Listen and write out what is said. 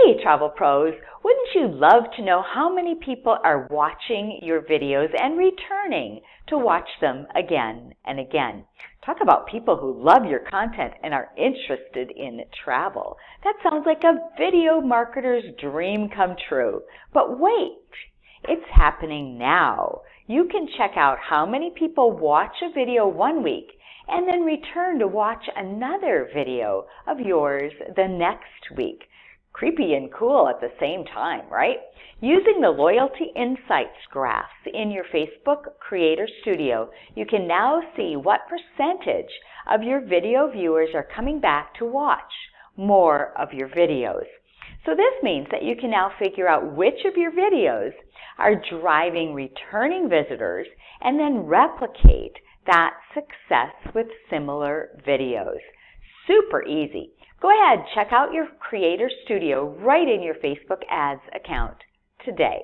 Hey, travel pros! Wouldn't you love to know how many people are watching your videos and returning to watch them again and again? Talk about people who love your content and are interested in travel. That sounds like a video marketer's dream come true. But wait, it's happening now. You can check out how many people watch a video one week and then return to watch another video of yours the next week. Creepy and cool at the same time, right? Using the Loyalty Insights graphs in your Facebook Creator Studio, you can now see what percentage of your video viewers are coming back to watch more of your videos. So this means that you can now figure out which of your videos are driving returning visitors and then replicate that success with similar videos. Super easy. Go ahead, check out your Creator Studio right in your Facebook Ads account today.